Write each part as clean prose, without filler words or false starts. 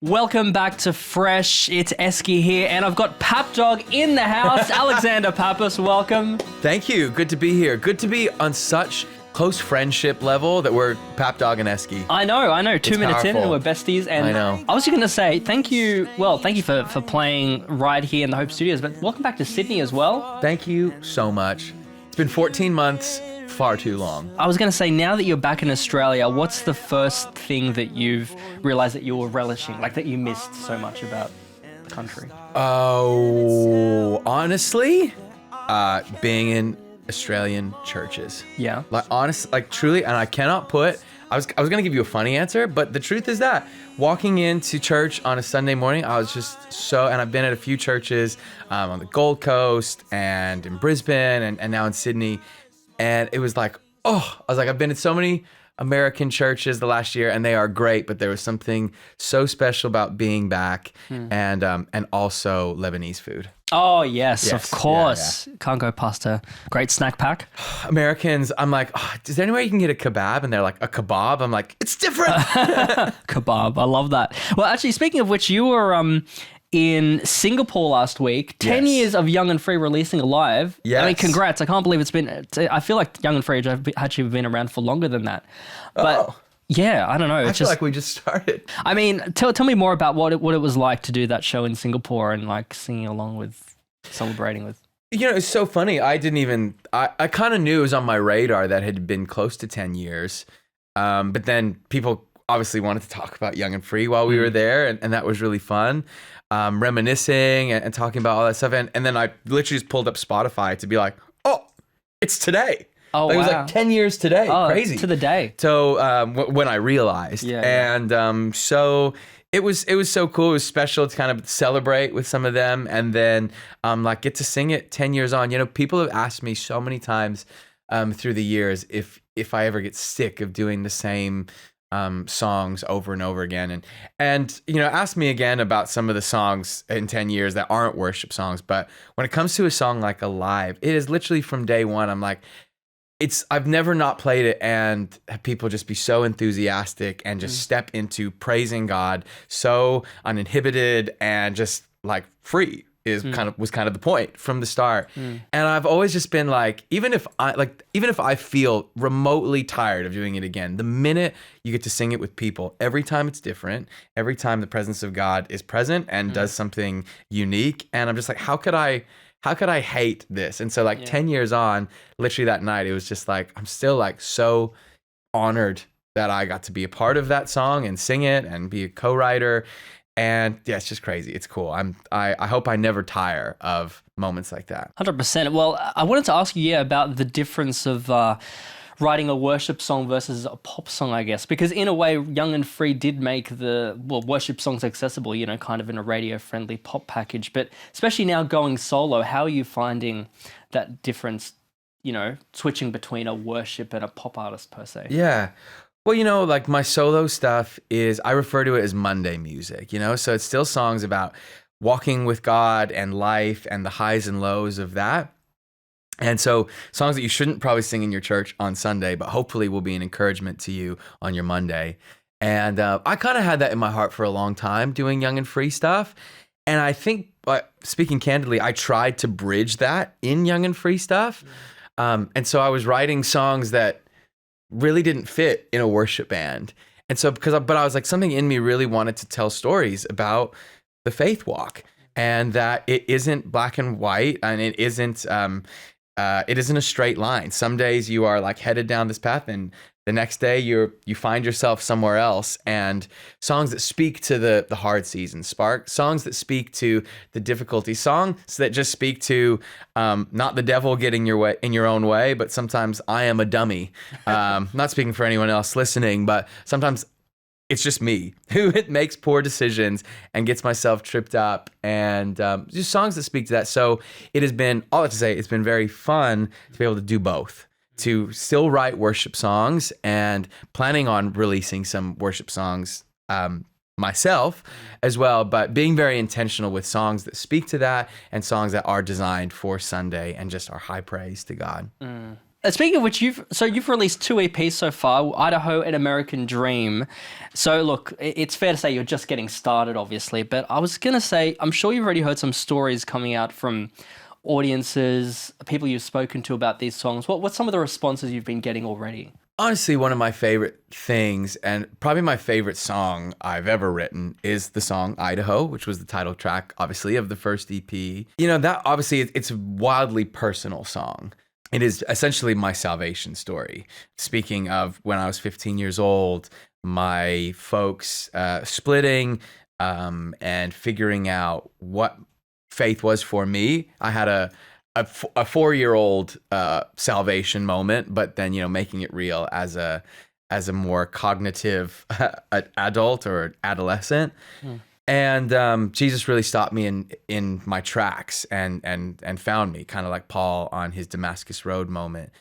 Welcome back to Fresh. It's Eski here, and I've got Pap Dog in the house. Alexander Pappas, welcome. Thank you. Good to be here. Good to be on such close friendship level that we're Pap Dog and Eski. I know. 2 minutes in powerful. and we're besties. And I know. I was just going to say thank you. Well, thank you for playing right here in the Hope Studios, but welcome back to Sydney as well. Thank you so much. It's been 14 months, far too long. I was going to say, now that you're back in Australia, what's the first thing that you've realised that you were relishing, like that you missed so much about the country? Oh, honestly, being in Australian churches. Yeah. Truly, and I cannot put, I was gonna give you a funny answer, but the truth is that walking into church on a Sunday morning, I was just so, and I've been at a few churches on the Gold Coast and in Brisbane and now in Sydney, and it was like, I've been in so many American churches the last year, and they are great, but there was something so special about being back, and also Lebanese food. Oh, yes, of course. Yeah. Can't go past a great snack pack. Americans, I'm like, is there any way you can get a kebab? And they're like, a kebab? I'm like, it's different. Kebab, I love that. Well, actually, speaking of which, you were in Singapore last week. 10 Yes. years of Young and Free releasing alive. Yes. I mean, congrats. I can't believe I feel like Young and Free have actually been around for longer than that. But yeah, I don't know. I feel like we just started. I mean, tell me more about what it was like to do that show in Singapore and like singing along with, celebrating with. You know, it's so funny. I kind of knew it was on my radar that it had been close to 10 years. But then people obviously wanted to talk about Young and Free while we were there. And that was really fun. Reminiscing and talking about all that stuff. And then I literally just pulled up Spotify to be like, oh, it's today. Oh, It was wow. like 10 years today. Oh, Crazy. to the day. So when I realized, Yeah. and so it was so cool. It was special to kind of celebrate with some of them, and then get to sing it 10 years on. You know, people have asked me so many times through the years if I ever get sick of doing the same songs over and over again, and you know, ask me again about some of the songs in 10 years that aren't worship songs. But when it comes to a song like Alive, it is literally from day one. I'm like, I've never not played it and have people just be so enthusiastic and just step into praising God so uninhibited and just like free was kind of the point from the start. And I've always just been like, even if I feel remotely tired of doing it again, the minute you get to sing it with people, every time it's different, every time the presence of God is present and does something unique, and I'm just like, how could I hate this? And so 10 years on, literally that night, it was just like, I'm still like so honored that I got to be a part of that song and sing it and be a co-writer. And yeah, it's just crazy. It's cool. I hope I never tire of moments like that. 100%. Well, I wanted to ask you, about the difference of writing a worship song versus a pop song, I guess, because in a way, Young and Free did make worship songs accessible, you know, kind of in a radio-friendly pop package. But especially now going solo, how are you finding that difference, you know, switching between a worship and a pop artist per se? Yeah. Well, you know, like my solo stuff I refer to it as Monday music, you know, so it's still songs about walking with God and life and the highs and lows of that. And so songs that you shouldn't probably sing in your church on Sunday, but hopefully will be an encouragement to you on your Monday. And I kind of had that in my heart for a long time, doing Young and Free stuff. And I think, speaking candidly, I tried to bridge that in Young and Free stuff. And so I was writing songs that really didn't fit in a worship band. And so but I was like, something in me really wanted to tell stories about the faith walk, and that it isn't black and white, and it isn't a straight line. Some days you are like headed down this path, and the next day you find yourself somewhere else. And songs that speak to the hard seasons, songs that speak to the difficulty, songs that just speak to not the devil getting in your own way, but sometimes I am a dummy. Not speaking for anyone else listening, but sometimes it's just me who makes poor decisions and gets myself tripped up, and just songs that speak to that. So it has been, all I have to say, it's been very fun to be able to do both, to still write worship songs, and planning on releasing some worship songs myself as well, but being very intentional with songs that speak to that and songs that are designed for Sunday and just are high praise to God. Speaking of which, you've released 2 EPs so far, Idaho and American Dream. So look, it's fair to say you're just getting started, obviously. But I was gonna say, I'm sure you've already heard some stories coming out from audiences, people you've spoken to about these songs. What's some of the responses you've been getting already? Honestly, one of my favorite things, and probably my favorite song I've ever written, is the song Idaho, which was the title track, obviously, of the first EP. You know, that obviously it's a wildly personal song. It is essentially my salvation story. Speaking of when I was 15 years old, my folks splitting and figuring out what faith was for me. I had a 4-year-old salvation moment, but then, making it real as a more cognitive adult or adolescent. And Jesus really stopped me in my tracks and found me, kind of like Paul on his Damascus Road moment.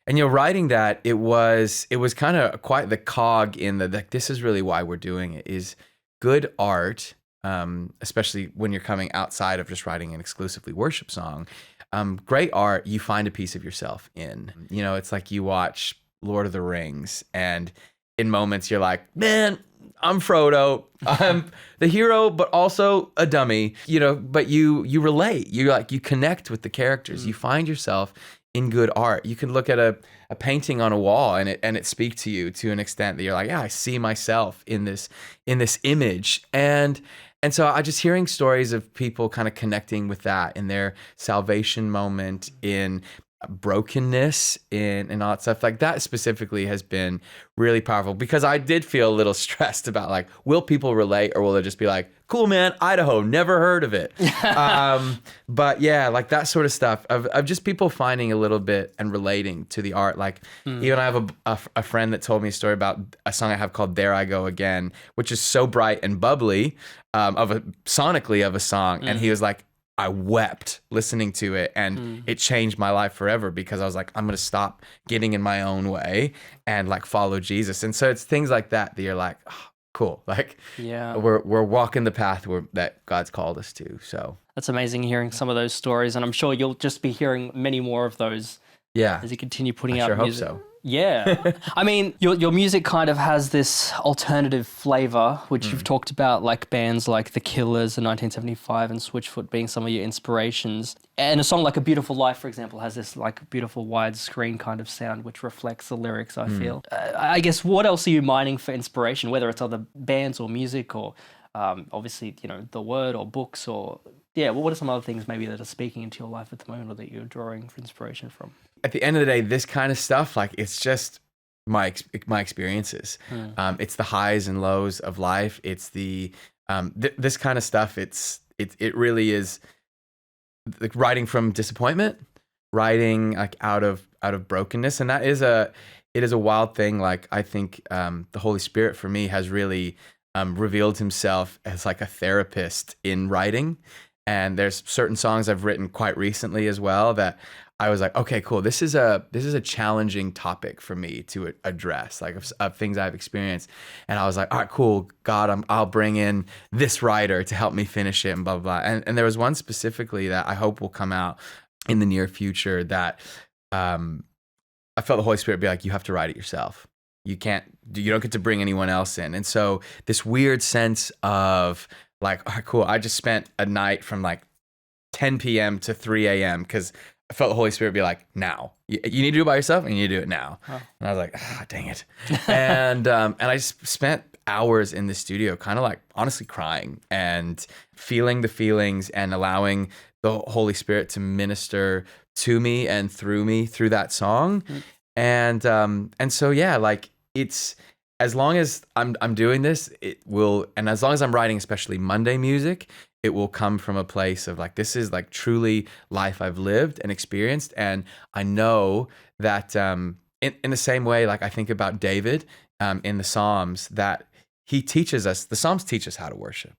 And writing that, it was kind of quite the cog in this is really why we're doing it, is good art, especially when you're coming outside of just writing an exclusively worship song. Great art, you find a piece of yourself in. It's like you watch Lord of the Rings, and in moments you're like, man, I'm Frodo. I'm the hero, but also a dummy. But you relate. You connect with the characters. You find yourself in good art. You can look at a painting on a wall and it speak to you to an extent that you're like, yeah, I see myself in this image. And so I just hearing stories of people kind of connecting with that in their salvation moment, in brokenness, and all that stuff like that specifically has been really powerful, because I did feel a little stressed about like, will people relate, or will they just be like, cool, man, Idaho, never heard of it. But yeah, like that sort of stuff of just people finding a little bit and relating to the art. Like even I have a friend that told me a story about a song I have called There I Go Again, which is so bright and bubbly sonically of a song. And he was like, I wept listening to it, and it changed my life forever, because I was like, I'm going to stop getting in my own way and like follow Jesus. And so it's things like that you're like, oh, cool. Like, yeah, we're walking the path that God's called us to. So that's amazing hearing some of those stories. And I'm sure you'll just be hearing many more of those. Yeah. As you continue putting out music. I sure hope so. Yeah. I mean, your music kind of has this alternative flavor, which you've talked about, like bands like The Killers in 1975 and Switchfoot being some of your inspirations. And a song like A Beautiful Life, for example, has this like beautiful widescreen kind of sound, which reflects the lyrics, I feel. I guess, what else are you mining for inspiration, whether it's other bands or music or obviously, the word or books or... Yeah, well, what are some other things maybe that are speaking into your life at the moment, or that you're drawing for inspiration from? At the end of the day, this kind of stuff, like, it's just my experiences. It's the highs and lows of life. It's the this kind of stuff. It really is like writing from disappointment, writing like out of brokenness, and it is a wild thing. Like, I think the Holy Spirit for me has really revealed himself as like a therapist in writing. And there's certain songs I've written quite recently as well that I was like, okay, cool. This is a challenging topic for me to address, like of things I've experienced. And I was like, all right, cool, God, I'll bring in this writer to help me finish it, and blah, blah, blah. And there was one specifically that I hope will come out in the near future that I felt the Holy Spirit be like, you have to write it yourself. You don't get to bring anyone else in. And so this weird sense of like, all right, cool. I just spent a night from like 10 p.m. to 3 a.m. because I felt the Holy Spirit be like, now. You need to do it by yourself, and you need to do it now. Oh. And I was like, dang it. And I just spent hours in the studio kind of like honestly crying and feeling the feelings and allowing the Holy Spirit to minister to me and through me through that song. And so, yeah, like it's, as long as I'm doing this, it will, and as long as I'm writing, especially Monday music, it will come from a place of like, this is like truly life I've lived and experienced. And I know that in the same way, like I think about David in the Psalms, that the Psalms teach us how to worship,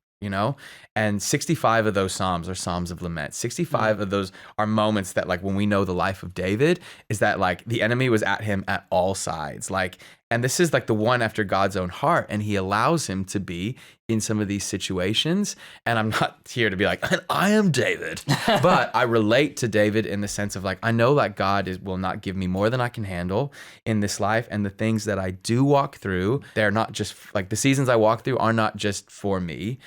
and 65 of those Psalms are Psalms of lament. 65 of those are moments that like when we know the life of David is that like the enemy was at him at all sides, like, And this is like the one after God's own heart. And he allows him to be in some of these situations. And I'm not here to be like, I am David, but I relate to David in the sense of like, I know that will not give me more than I can handle in this life. And the things that I do walk through, they're not just like the seasons I walk through are not just for me.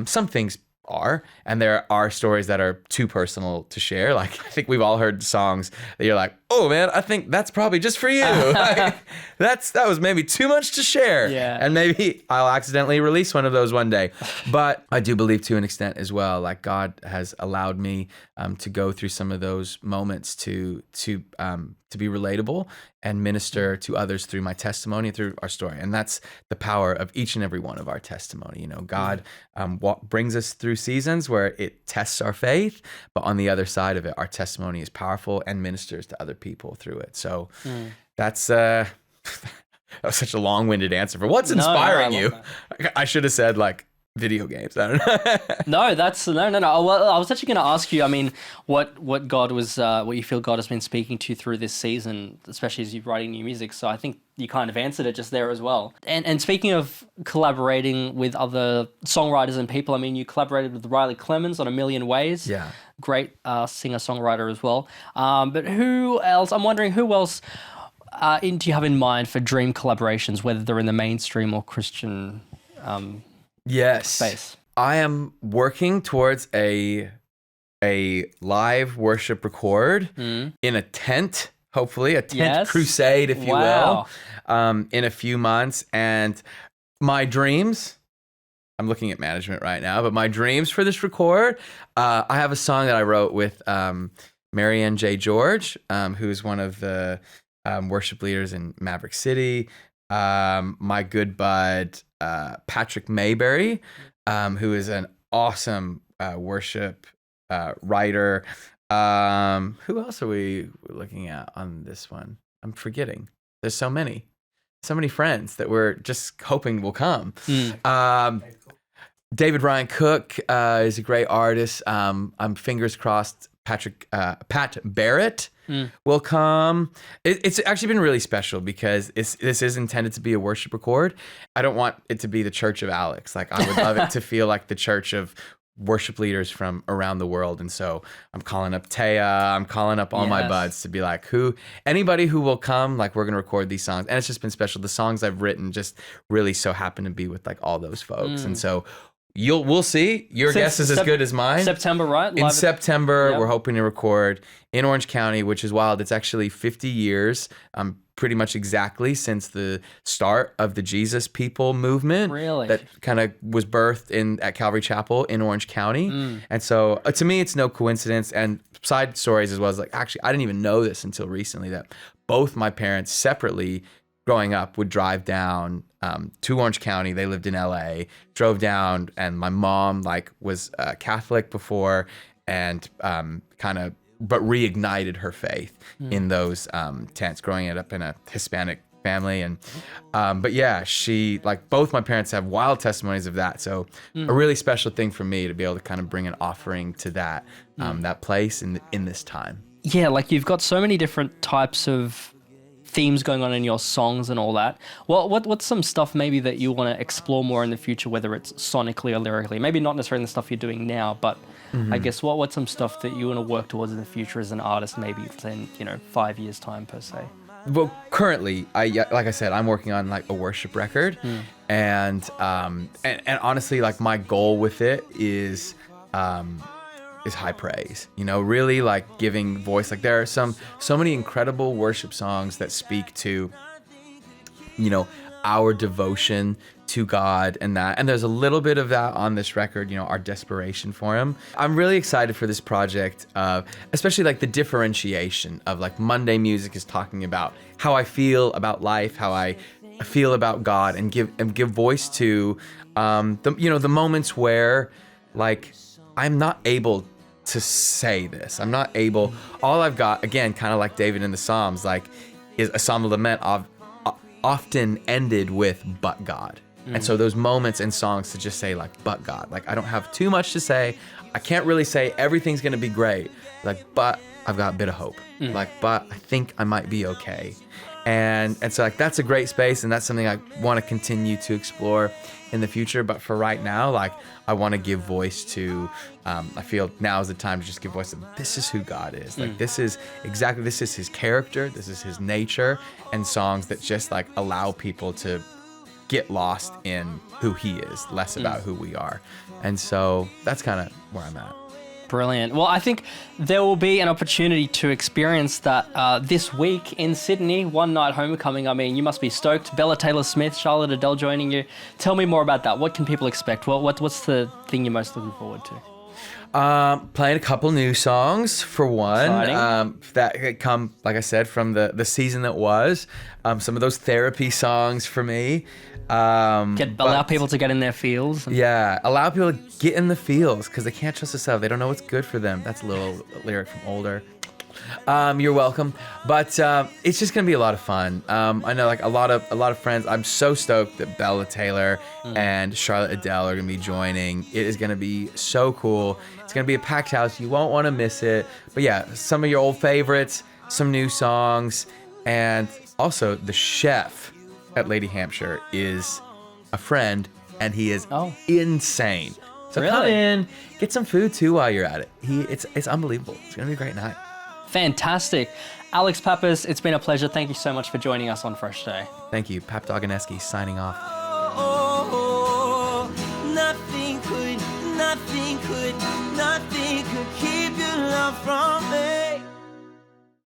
Some things are, and there are stories that are too personal to share. Like, I think we've all heard songs that you're like, oh man, I think that's probably just for you. Like, that was maybe too much to share. Yeah. And maybe I'll accidentally release one of those one day. But I do believe to an extent as well, like God has allowed me to go through some of those moments to be relatable and minister to others through my testimony, through our story. And that's the power of each and every one of our testimony. You know, God brings us through seasons where it tests our faith, but on the other side of it, our testimony is powerful and ministers to other people through it. So that's that was such a long-winded answer for what's inspiring you. I should have said like video games. I don't know. No, that's no. Well, I was actually going to ask you. I mean, what God was, what you feel God has been speaking to through this season, especially as you're writing new music. So I think you kind of answered it just there as well. And speaking of collaborating with other songwriters and people, I mean, you collaborated with Riley Clemmons on A Million Ways. Yeah, great singer-songwriter as well. But who else? I'm wondering who else do you have in mind for dream collaborations, whether they're in the mainstream or Christian? Yes. Space. I am working towards a live worship record in a tent, hopefully a tent crusade, if you will, in a few months. And my dreams, I'm looking at management right now, but my dreams for this record, I have a song that I wrote with Marianne J. George, who's one of the worship leaders in Maverick City. My good bud, Patrick Mayberry, who is an awesome worship writer. Who else are we looking at on this one? I'm forgetting. There's so many friends that we're just hoping will come. David Ryan Cook is a great artist. I'm fingers crossed Pat Barrett will come. It's actually been really special because this is intended to be a worship record. I don't want it to be the Church of Alex. Like, I would love it to feel like the church of worship leaders from around the world. And so I'm calling up Taya, I'm calling up all my buds to be like, anybody who will come, like, we're going to record these songs. And it's just been special. The songs I've written just really so happen to be with like all those folks. And so we'll see. Your guess is as good as mine. September, right? In September, we're hoping to record in Orange County, which is wild. It's actually 50 years, pretty much exactly since the start of the Jesus People movement. Really? That kind of was birthed at Calvary Chapel in Orange County. And so to me, it's no coincidence. And side stories as well as like, actually, I didn't even know this until recently that both my parents separately growing up would drive down to Orange County. They lived in LA, drove down, and my mom was Catholic before and but reignited her faith in those tents, growing up in a Hispanic family. And but yeah, she, both my parents have wild testimonies of that. So a really special thing for me to be able to kind of bring an offering to that that place in this time. Yeah, you've got so many different types of themes going on in your songs and all that. Well, what's some stuff maybe that you want to explore more in the future, whether it's sonically or lyrically? Maybe not necessarily the stuff you're doing now, but I guess what's some stuff that you want to work towards in the future as an artist, maybe in 5 years time per se? Well, currently, like I said, I'm working on a worship record, and honestly, my goal with it is high praise. Really giving voice. There are so many incredible worship songs that speak to, our devotion to God and that. And there's a little bit of that on this record, our desperation for Him. I'm really excited for this project, especially the differentiation of Monday music is talking about how I feel about life, how I feel about God, and give voice to the moments where I'm not able to say this. I'm not able. All I've got, again, kind of like David in the Psalms, is a psalm of lament often ended with "but God." And so those moments in songs to just say "but God." I don't have too much to say. I can't really say everything's gonna be great. But I've got a bit of hope. But I think I might be okay. And so like that's a great space, and that's something I want to continue to explore in the future. But for right now, like I want to give voice to, I feel now is the time to just give voice to, this is who God is. Like this is his character, this is his nature, and songs that just like allow people to get lost in who he is, less about who we are. And so that's kind of where I'm at. Brilliant. Well, I think there will be an opportunity to experience that this week in Sydney, One Night Homecoming. I mean, you must be stoked. Bella Taylor-Smith, Charlotte Adele joining you. Tell me more about that. What can people expect? What's the thing you're most looking forward to? Playing a couple new songs for one, that come, like I said, from the season that was. Some of those therapy songs for me. Allow people to get in their feels. Yeah, allow people to get in the feels because they can't trust themselves. They don't know what's good for them. That's a little lyric from older. You're welcome. But it's just gonna be a lot of fun. I know like a lot of friends. I'm so stoked that Bella Taylor and Charlotte Adele are gonna be joining. It is gonna be so cool. It's gonna be a packed house. You won't want to miss it. But yeah, some of your old favorites, some new songs, and also the chef at Lady Hampshire is a friend, and he is insane. So come in, get some food too while you're at it. It's unbelievable. It's gonna be a great night. Fantastic. Alex Pappas, it's been a pleasure. Thank you so much for joining us on Fresh Day. Thank you. Pap Doganeski signing off. Nothing could keep your love from me.